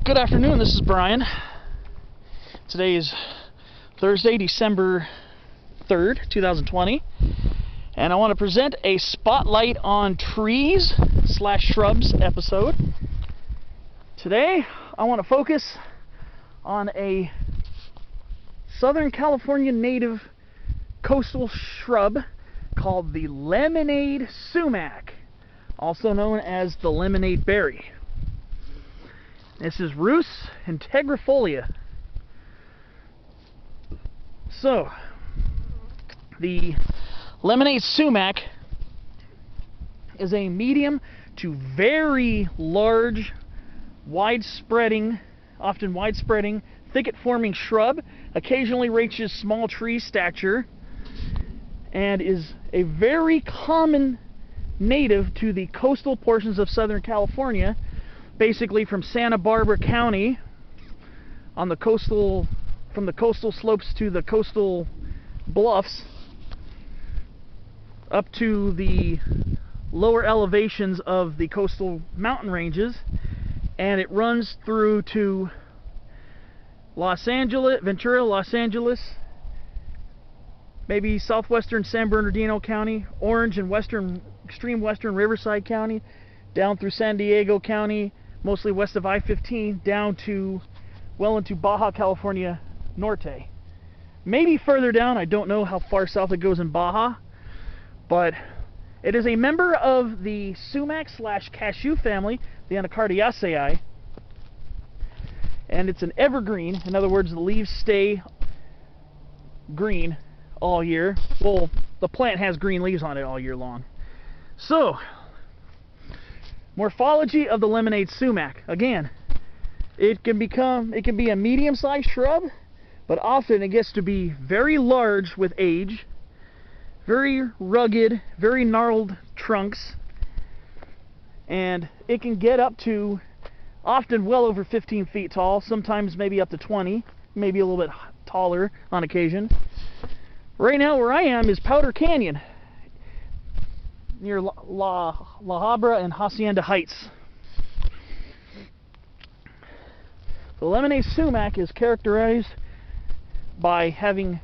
Good afternoon, this is Brian. Today is Thursday, December 3rd, 2020, and I want to present a spotlight on trees / shrubs episode. Today I want to focus on a Southern California native coastal shrub called the lemonade sumac, also known as the Lemonadeberry. This is Rhus integrifolia. So, the lemonade sumac is a medium to very large, often wide-spreading, thicket-forming shrub, occasionally reaches small tree stature, and is a very common native to the coastal portions of Southern California, basically from Santa Barbara County on the from the coastal slopes to the coastal bluffs up to the lower elevations of the coastal mountain ranges, and it runs through to Ventura, Los Angeles, maybe southwestern San Bernardino County, Orange and extreme western Riverside County, down through San Diego County, mostly west of I-15, down to well into Baja California Norte. Maybe further down, I don't know how far south it goes in Baja, but it is a member of the sumac / cashew family, the Anacardiaceae, and it's an evergreen. In other words, the leaves stay green all year. Well, the plant has green leaves on it all year long. So, morphology of the lemonade sumac. Again, it can be a medium-sized shrub, but often it gets to be very large with age, very rugged, very gnarled trunks, and it can get up to often well over 15 feet tall, sometimes maybe up to 20, maybe a little bit taller on occasion. Right now where I am is Powder Canyon, near La Habra and Hacienda Heights. The lemonade sumac is characterized by having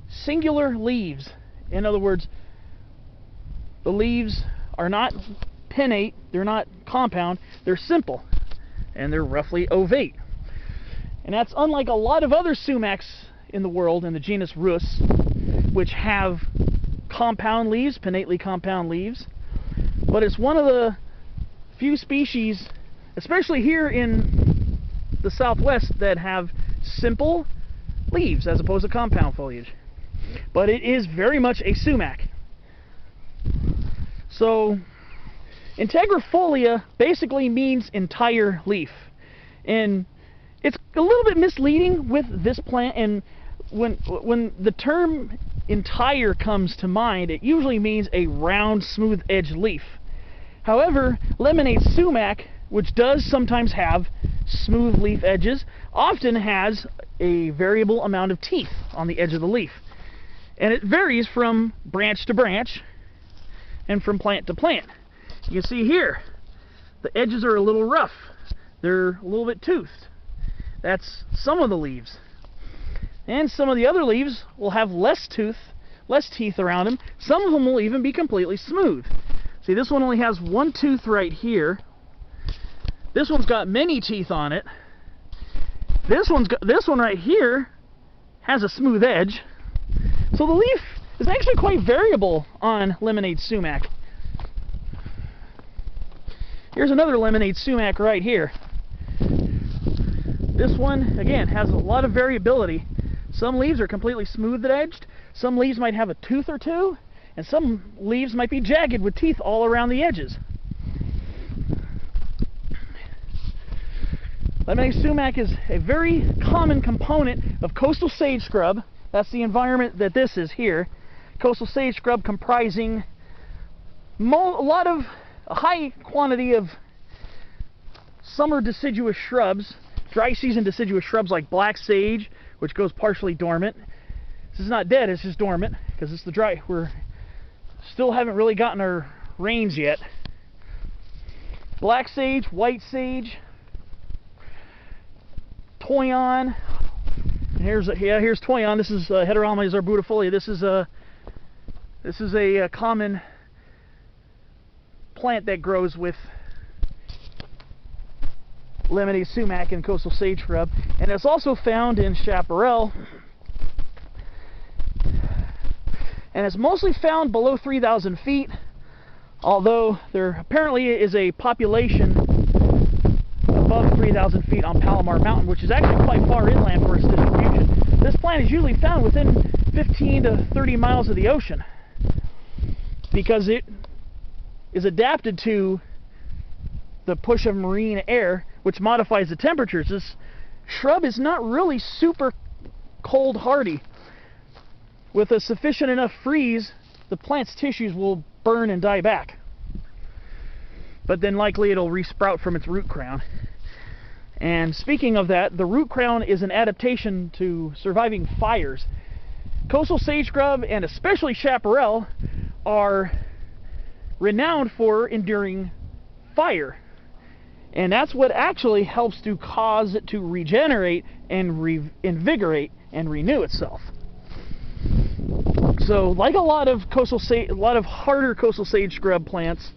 singular leaves. In other words, the leaves are not pinnate, they're not compound, they're simple, and they're roughly ovate. And that's unlike a lot of other sumacs in the world in the genus Rhus, which have compound leaves, pinnately compound leaves, but it's one of the few species, especially here in the Southwest, that have simple leaves as opposed to compound foliage. But it is very much a sumac. So, integrifolia basically means entire leaf, and it's a little bit misleading with this plant. And when the term entire comes to mind, it usually means a round, smooth-edged leaf. However, lemonade sumac, which does sometimes have smooth leaf edges, often has a variable amount of teeth on the edge of the leaf. And it varies from branch to branch and from plant to plant. You can see here, the edges are a little rough. They're a little bit toothed. That's some of the leaves. And some of the other leaves will have less teeth around them. Some of them will even be completely smooth. See, this one only has one tooth right here. This one's got many teeth on it. This one right here has a smooth edge. So the leaf is actually quite variable on lemonade sumac. Here's another lemonade sumac right here. This one, again, has a lot of variability. Some leaves are completely smooth-edged, some leaves might have a tooth or two, and some leaves might be jagged with teeth all around the edges. Lemonade sumac is a very common component of coastal sage scrub. That's the environment that this is here. Coastal sage scrub comprising a high quantity of summer deciduous shrubs, dry season deciduous shrubs like black sage, which goes partially dormant. This is not dead, it's just dormant, because it's the dry. We're still haven't really gotten our rains yet. Black sage, white sage, Toyon. Here's Toyon. This is Rhus This is a common plant that grows with lemonade sumac and coastal sage shrub, and it's also found in chaparral, and it's mostly found below 3,000 feet, although there apparently is a population above 3,000 feet on Palomar Mountain, which is actually quite far inland for its distribution. This plant is usually found within 15 to 30 miles of the ocean because it is adapted to the push of marine air, which modifies the temperatures. This shrub is not really super cold hardy. With a sufficient enough freeze, the plant's tissues will burn and die back. But then likely it'll resprout from its root crown. And speaking of that, the root crown is an adaptation to surviving fires. Coastal sage scrub, and especially chaparral, are renowned for enduring fire. And that's what actually helps to cause it to regenerate and invigorate and renew itself. So, like a lot of harder coastal sage scrub plants,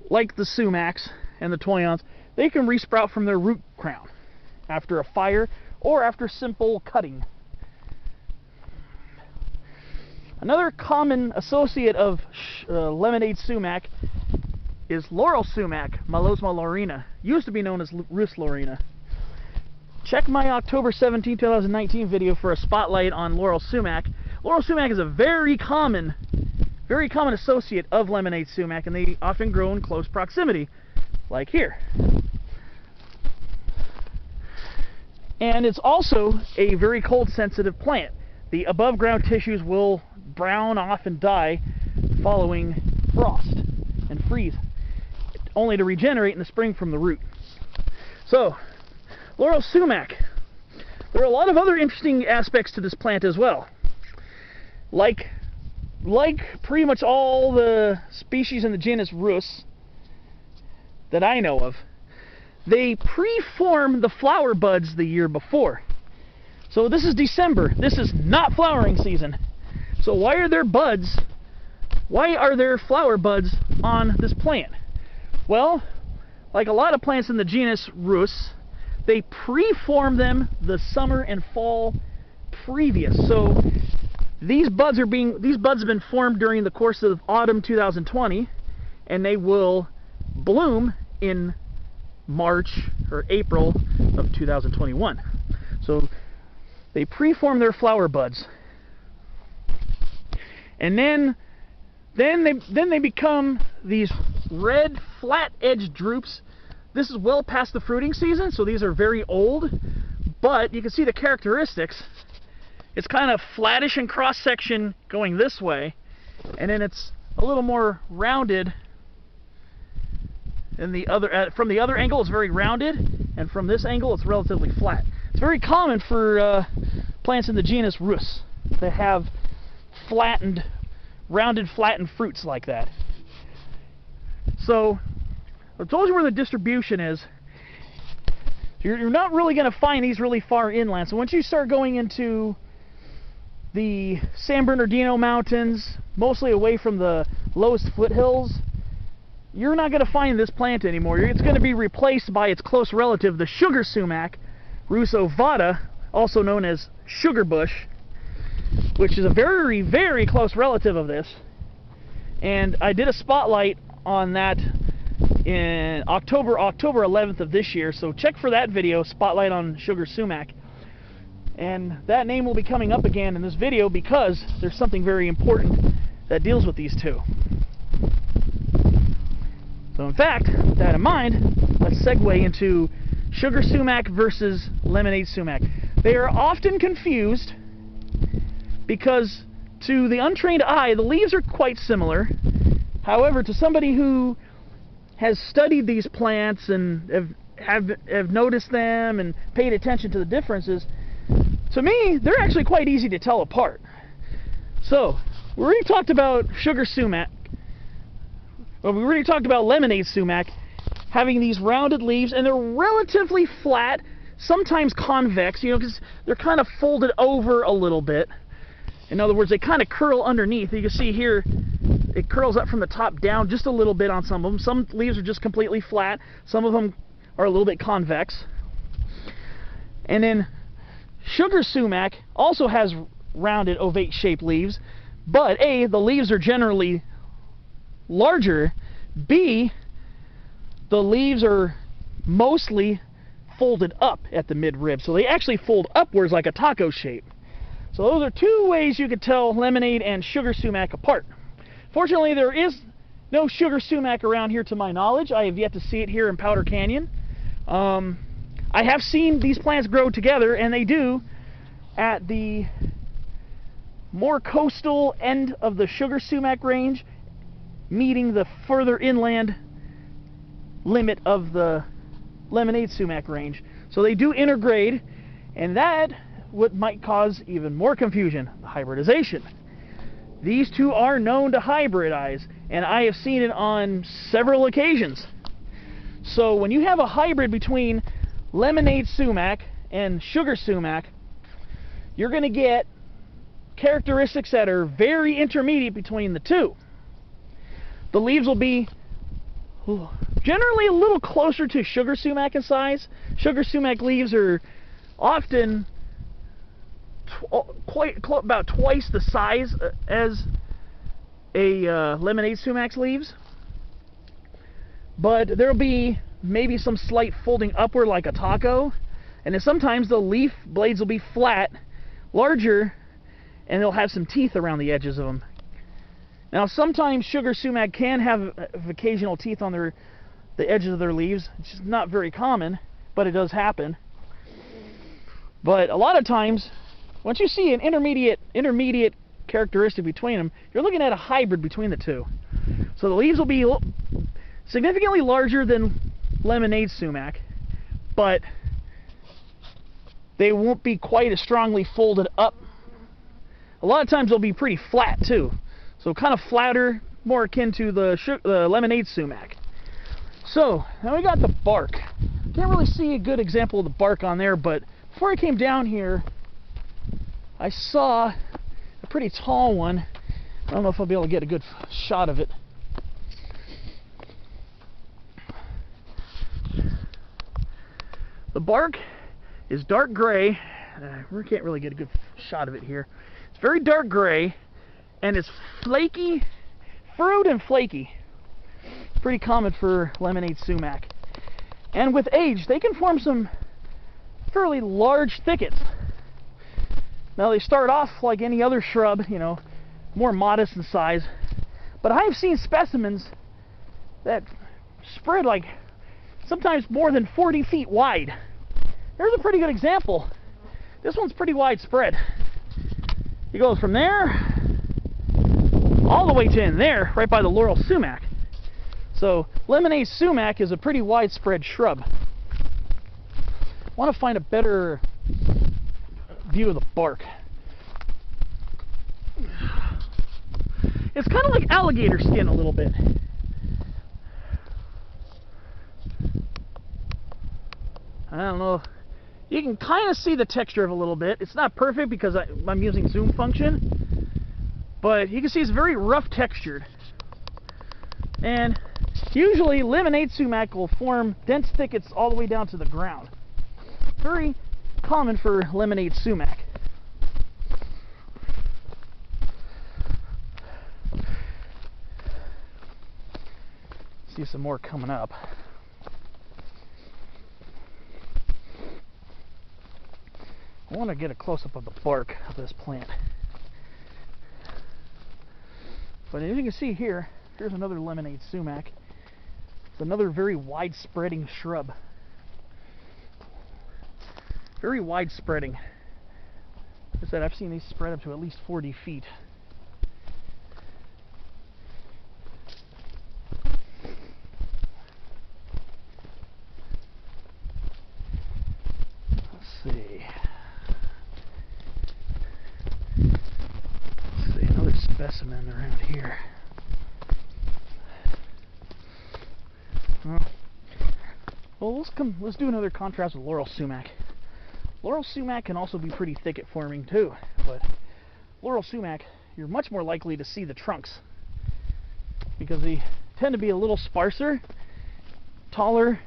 like the sumacs and the toyons, they can resprout from their root crown after a fire or after simple cutting. Another common associate of lemonade sumac is Laurel Sumac, Malosma laurina, used to be known as Rhus laurina. Check my October 17, 2019 video for a spotlight on Laurel Sumac. Laurel Sumac is a very common associate of lemonade sumac, and they often grow in close proximity, like here. And it's also a very cold sensitive plant. The above ground tissues will brown off and die following frost and freeze, only to regenerate in the spring from the root. So, Laurel Sumac. There are a lot of other interesting aspects to this plant as well. Like pretty much all the species in the genus Rhus that I know of, they pre-form the flower buds the year before. So this is December. This is not flowering season. So why are there flower buds on this plant? Well, like a lot of plants in the genus Rhus, they pre-form them the summer and fall previous. So these buds have been formed during the course of autumn 2020, and they will bloom in March or April of 2021. So they pre-form their flower buds, and then they become these red flat-edged drupes. This is well past the fruiting season, so these are very old, but you can see the characteristics. It's kind of flattish in cross-section going this way, and then it's a little more rounded in the other. From the other angle, it's very rounded, and from this angle, it's relatively flat. It's very common for plants in the genus Rhus that have rounded, flattened fruits like that. So, I told you where the distribution is. You're not really going to find these really far inland. So once you start going into the San Bernardino Mountains, mostly away from the lowest foothills, you're not going to find this plant anymore. It's going to be replaced by its close relative, the sugar sumac, Rhus ovata, also known as sugar bush, which is a very, very close relative of this. And I did a spotlight on that in October 11th of this year, so check for that video, spotlight on sugar sumac. And that name will be coming up again in this video because there's something very important that deals with these two. So in fact, with that in mind, let's segue into sugar sumac versus lemonade sumac. They are often confused because to the untrained eye, the leaves are quite similar. However, to somebody who has studied these plants and have noticed them and paid attention to the differences, to me, they're actually quite easy to tell apart. So, we already talked about sugar sumac. Well, we already talked about lemonade sumac having these rounded leaves, and they're relatively flat, sometimes convex, you know, because they're kind of folded over a little bit. In other words, they kind of curl underneath. You can see here, it curls up from the top down just a little bit on some of them. Some leaves are just completely flat. Some of them are a little bit convex. And then sugar sumac also has rounded, ovate-shaped leaves. But A, the leaves are generally larger. B, the leaves are mostly folded up at the midrib. So they actually fold upwards like a taco shape. So those are two ways you could tell lemonade and sugar sumac apart. Fortunately, there is no sugar sumac around here to my knowledge. I have yet to see it here in Powder Canyon. I have seen these plants grow together, and they do at the more coastal end of the sugar sumac range, meeting the further inland limit of the lemonade sumac range. So they do intergrade, and that what might cause even more confusion, the hybridization. These two are known to hybridize, and I have seen it on several occasions. So when you have a hybrid between lemonade sumac and sugar sumac, you're going to get characteristics that are very intermediate between the two. The leaves will be generally a little closer to sugar sumac in size. Sugar sumac leaves are often about twice the size as a lemonade sumac's leaves, but there'll be maybe some slight folding upward like a taco, and then sometimes the leaf blades will be flat, larger, and they'll have some teeth around the edges of them. Now sometimes sugar sumac can have occasional teeth on the edges of their leaves. It's just not very common, but it does happen. But a lot of times, once you see an intermediate characteristic between them, you're looking at a hybrid between the two. So the leaves will be significantly larger than lemonade sumac, but they won't be quite as strongly folded up. A lot of times they'll be pretty flat too. So kind of flatter, more akin to the lemonade sumac. So now we got the bark. Can't really see a good example of the bark on there, but before I came down here, I saw a pretty tall one. I don't know if I'll be able to get a good shot of it. The bark is dark gray. We can't really get a good shot of it here. It's very dark gray, and it's flaky, furrowed and flaky. Pretty common for lemonade sumac. And with age, they can form some fairly large thickets. Now they start off like any other shrub, you know, more modest in size. But I have seen specimens that spread like sometimes more than 40 feet wide. There's a pretty good example. This one's pretty widespread. It goes from there all the way to in there, right by the Laurel Sumac. So lemonade sumac is a pretty widespread shrub. I want to find a better view of the bark. It's kind of like alligator skin a little bit. I don't know. You can kind of see the texture of it a little bit. It's not perfect because I'm using zoom function, but you can see it's very rough textured. And usually lemonade sumac will form dense thickets all the way down to the ground. Very common for lemonade sumac. See some more coming up. I want to get a close-up of the bark of this plant. But as you can see here, here's another lemonade sumac. It's another very wide-spreading shrub. Very wide-spreading. Like I said, I've seen these spread up to at least 40 feet. Let's see. Another specimen around here. Well, let's do another contrast with Laurel Sumac. Laurel Sumac can also be pretty thicket forming too, but Laurel Sumac, you're much more likely to see the trunks because they tend to be a little sparser, taller,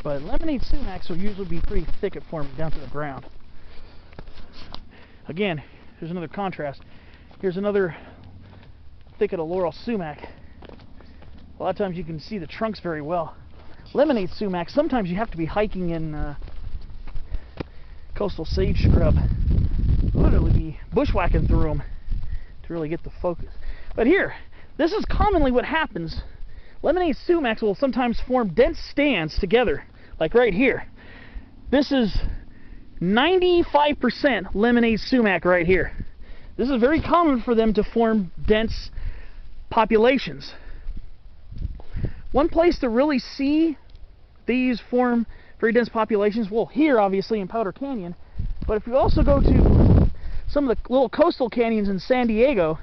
but lemonade sumacs will usually be pretty thicket forming down to the ground. Again, here's another contrast. Here's another thicket of Laurel Sumac. A lot of times you can see the trunks very well. Lemonade sumac, sometimes you have to be hiking in coastal sage scrub. Literally be bushwhacking through them to really get the focus. But here, this is commonly what happens. Lemonade sumacs will sometimes form dense stands together, like right here. This is 95% lemonade sumac right here. This is very common for them to form dense populations. One place to really see these form very dense populations, well, here obviously in Powder Canyon, but if you also go to some of the little coastal canyons in San Diego,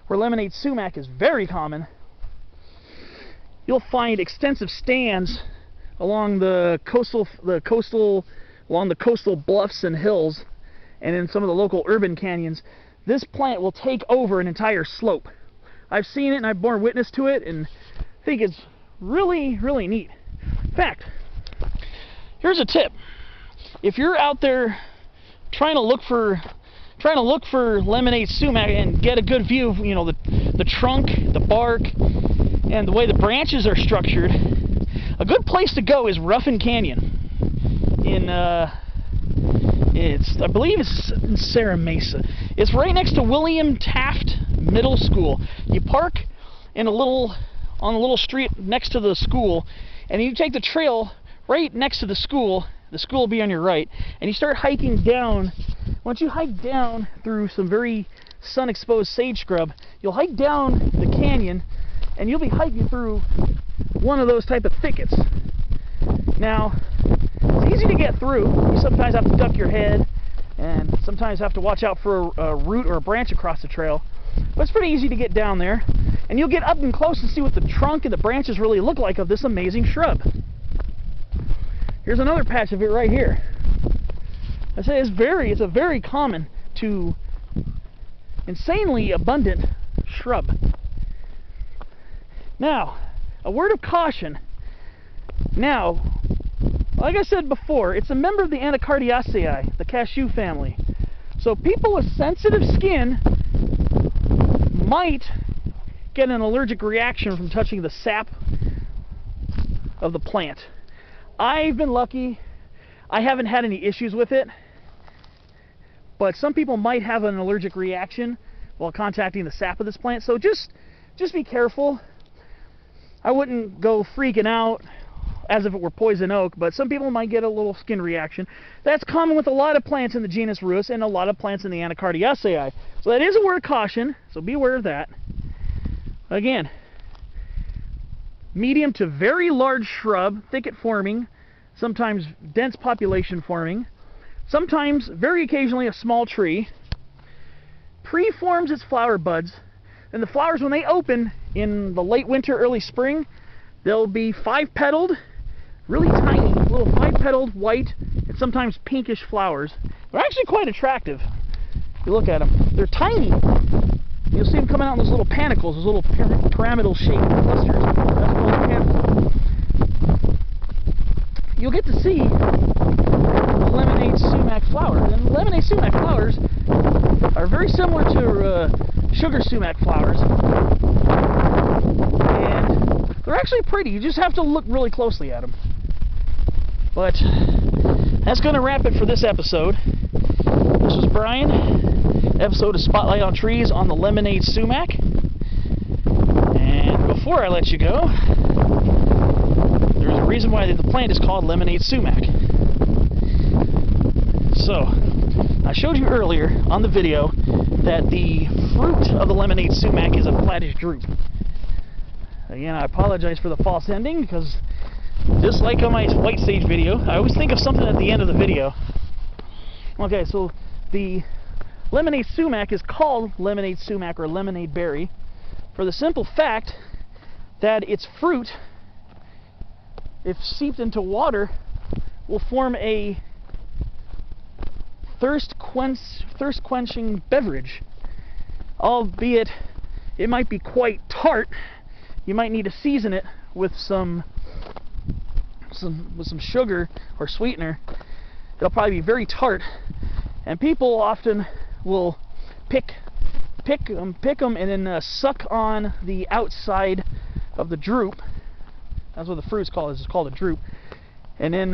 where lemonade sumac is very common, you'll find extensive stands along the coastal bluffs and hills, and in some of the local urban canyons. This plant will take over an entire slope. I've seen it and I've borne witness to it, and I think it's really, really neat. In fact, here's a tip. If you're out there trying to look for lemonade sumac and get a good view of, you know, the trunk, the bark, and the way the branches are structured, a good place to go is Ruffin Canyon in I believe it's in Serra Mesa. It's right next to William Taft Middle School. You park in on a little street next to the school, and you take the trail right next to the school. The school will be on your right, and you start hiking down. Once you hike down through some very sun-exposed sage scrub, you'll hike down the canyon, and you'll be hiking through one of those type of thickets. Now, it's easy to get through. You sometimes have to duck your head, and sometimes have to watch out for a root or a branch across the trail. But it's pretty easy to get down there, and you'll get up and close and see what the trunk and the branches really look like of this amazing shrub. Here's another patch of it right here. I say it's a very common to insanely abundant shrub. Now, a word of caution. Now, like I said before, it's a member of the Anacardiaceae, the Cashew family. So people with sensitive skin might get an allergic reaction from touching the sap of the plant. I've been lucky. I haven't had any issues with it, but some people might have an allergic reaction while contacting the sap of this plant. So just be careful. I wouldn't go freaking out as if it were poison oak, but some people might get a little skin reaction. That's common with a lot of plants in the genus Rhus and a lot of plants in the Anacardiaceae. So that is a word of caution, so be aware of that. Again, medium to very large shrub, thicket forming, sometimes dense population forming, sometimes very occasionally a small tree, pre-forms its flower buds, and the flowers, when they open in the late winter, early spring, they'll be 5-petaled, really tiny, little 5-petaled white and sometimes pinkish flowers. They're actually quite attractive if you look at them. They're tiny. You'll see them coming out in those little panicles, those little pyramidal shaped clusters. That's called panicles. You'll get to see the lemonade sumac flowers. And lemonade sumac flowers are very similar to sugar sumac flowers. And they're actually pretty. You just have to look really closely at them. But that's going to wrap it for this episode. This was Brian, episode of Spotlight on Trees on the lemonade sumac. And before I let you go, there's a reason why the plant is called lemonade sumac. So, I showed you earlier on the video that the fruit of the lemonade sumac is a flattish drupe. Again, I apologize for the false ending, because just like on my white sage video, I always think of something at the end of the video. Okay, so the lemonade sumac is called lemonade sumac or lemonade berry for the simple fact that its fruit, if seeped into water, will form a thirst-quenching beverage, albeit it might be quite tart. You might need to season it with some sugar or sweetener. It'll probably be very tart, and people often will pick them and then suck on the outside of the drupe. That's what the fruit's called. It's called a drupe. And then